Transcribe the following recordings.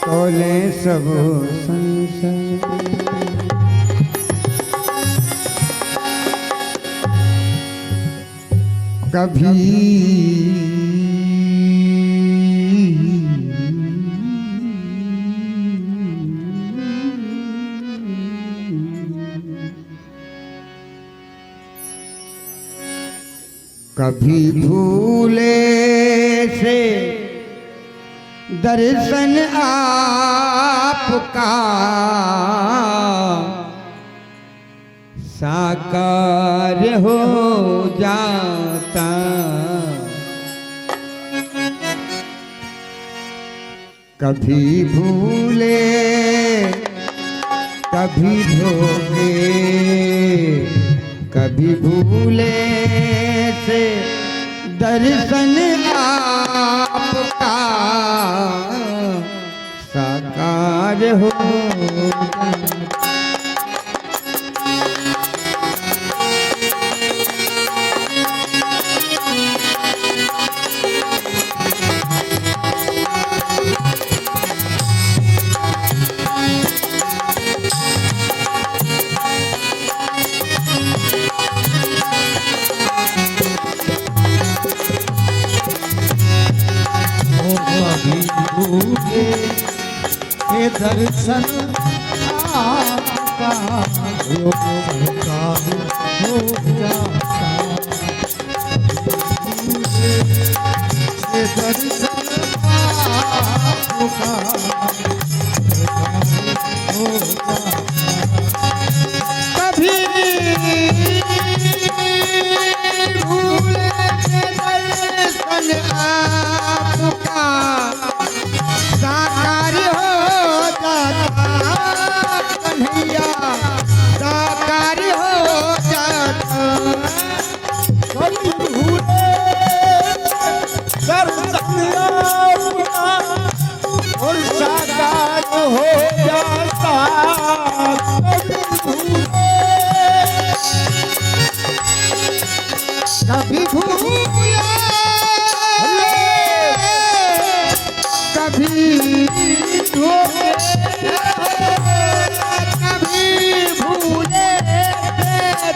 तोले सब संसार। कभी कभी भूले से दर्शन आपका साकार हो जाता। कभी भूले कभी भोगे, कभी भूले से दर्शन आपका साकार हो जाता। ये दर्शन आपका साकार हो जाता। ये दर्शन आपका हो जाता। कभी भूले के दर्शन आपका साकार हो जाता। कन्हैया साकार हो जाता। कभी भूले दर्शन आपका और साकार हो जाता। कभी भूले कभी भूले कभी भूले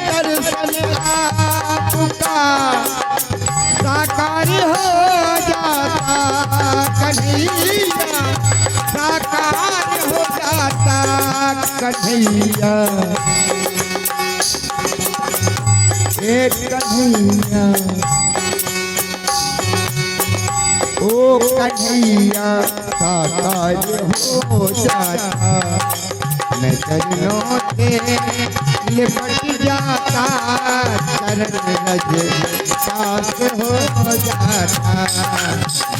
दर्शन आपका साकार हो जाता। कन्हैया साकार हो जाता। कन्हैया एक कन्हैया ओ कन्हैया साकार हो जाता। मैं चरणों से लिपट जाता। चरण रज पास हो जाता।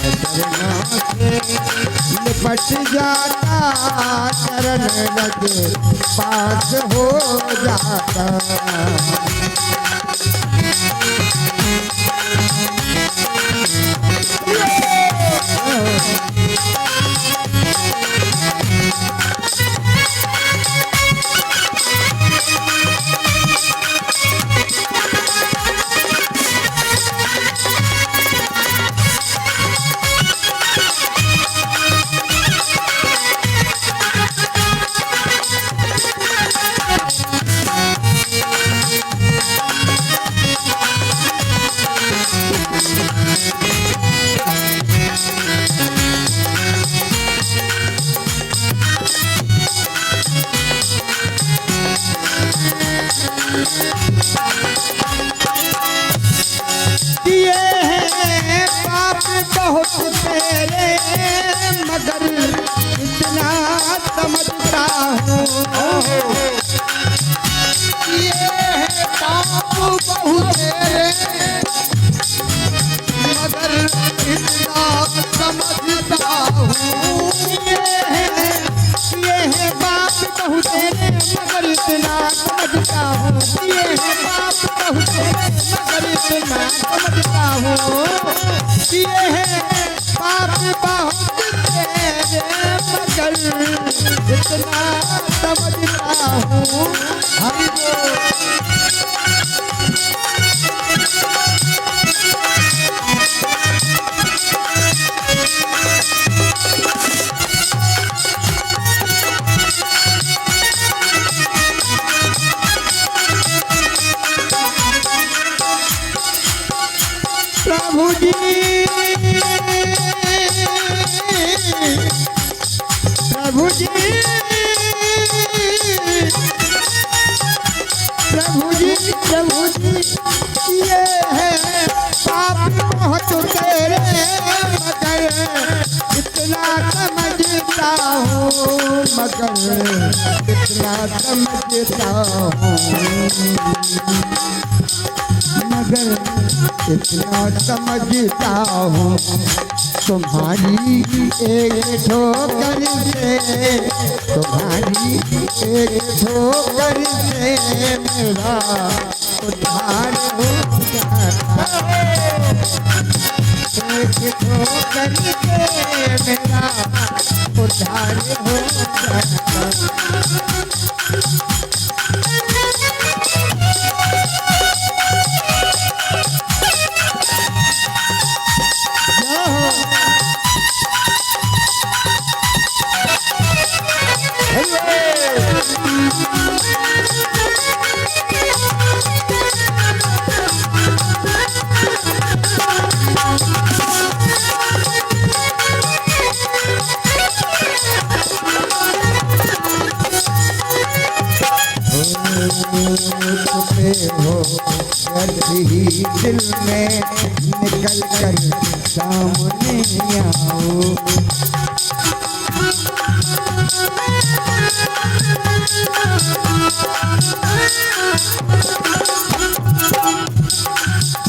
मैं चरणों से लिपट जाता। चरण रज पास हो जाता। बहुत तेरे मगर इतना समझता हूँ। ये है पाप बहुत तेरे मगर इतना समझता हूँ। ये है पाप बहुत तेरे मगर इतना समझता हूँ। ये है पाप बहुत तेरे मगर इतना समझता हूँ। ये है पाप बहुत तेरे मगर इतना समझता हूँ। हरि बोल। प्रभु जी प्रभु जी प्रभु जी ये है पाप बहुत तेरे मगर इतना समझता हूँ मगर इतना समझता हूँ मगर इतना समझता हूँ तुम्हारी एक ठोकर से तुम्हारी एक ठोकर से मेरा उद्धार हो जाता एक ठोकर से मेरा उद्धार हो जाता छुपे हो ही दिल में निकल कर सामने आओ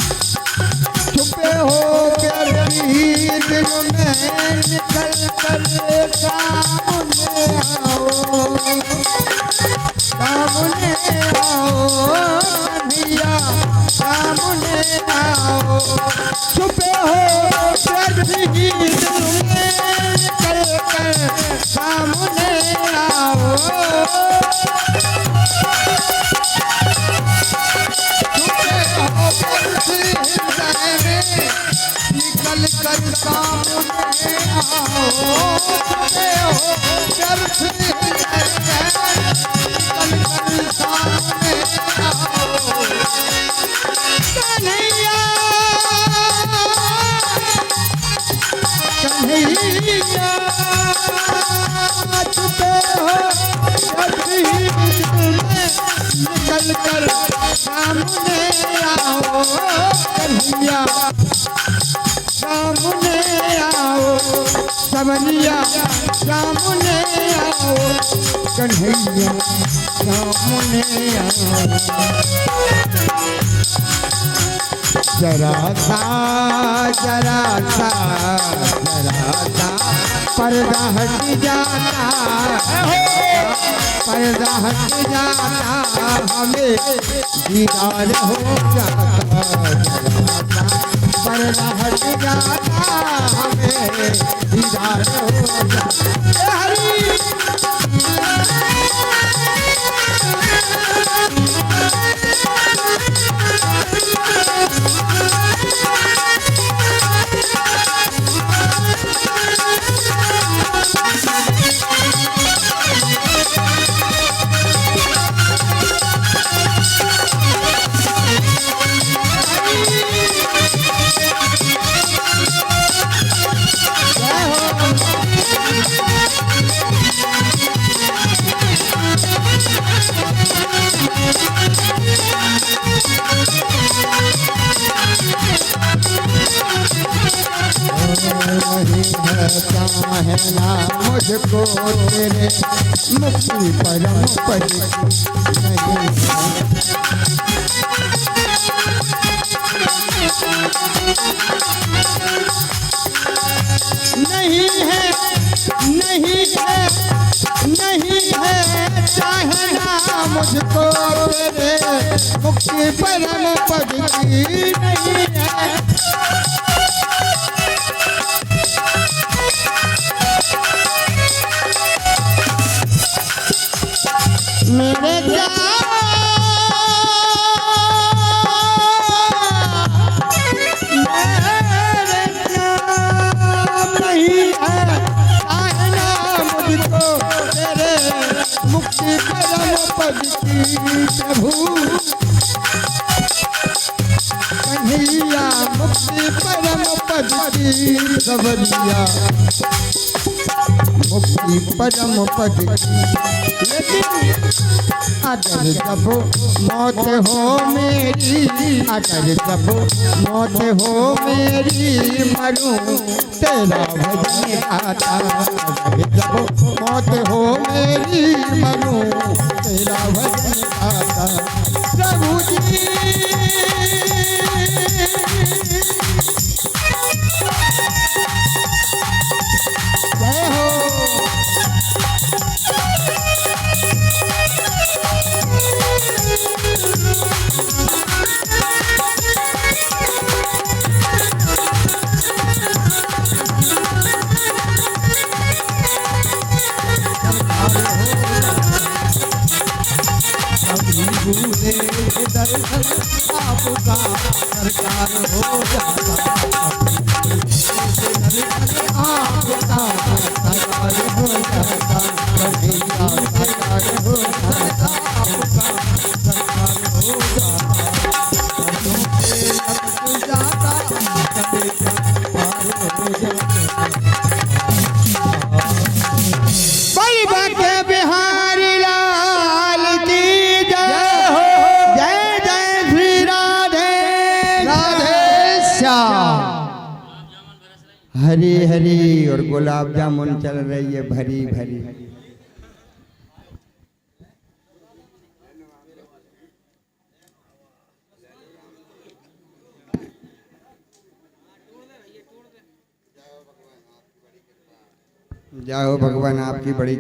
छुपे हो ही दिल में निकल कर सामने आओ सामने आओ कन्हैया सामने आओ छुपे हो ही दिल में निकल कर सामने आओ छुपे हो हृदय में निकल कर सामने आओ छुपे हो निकल कर सामने आओ कन्हैया सामने आओ समनिया सामने आओ कन्हैया सामने आओ जरा सा पर्दा हट जाता पर्दा हट जाता हमें दीदार हो जाता पर्दा हट जाता हमें दीदार हो जाता चाहना मुझको तेरे मुक्ति परम पद नहीं है नहीं है नहीं है चाहना मुझको तेरे मुक्ति परम पद की नहीं है मेरे नहीं है चाहना मुझको तेरे मुक्ति परम पद की प्रभु कन्हैया मुक्ति परम पद की सवरिया मुक्ति परम पद की। लेकिन अगर जब मौत हो मेरी, अगर जब मौत हो मेरी, मरूं तेरा भजन गाता। अगर जब मौत हो मेरी, मरूं तेरा भजन गाता। प्रभु जी जय हो। भूले दर्शन आपका सरकार हो जाता। आपका सरकार हो जाता। कन्हैया सरकार हो जाता। आपका सरकार हो जाता। लग जाता कन्हैया पार हो जाता। बड़ी बाके बिहारी लाल की जय हो। जय जय श्री राधे राधे श्याम। हरी हरी और गुलाब जामुन चल रही है भरी भरी। जाओ भगवान आपकी बड़ी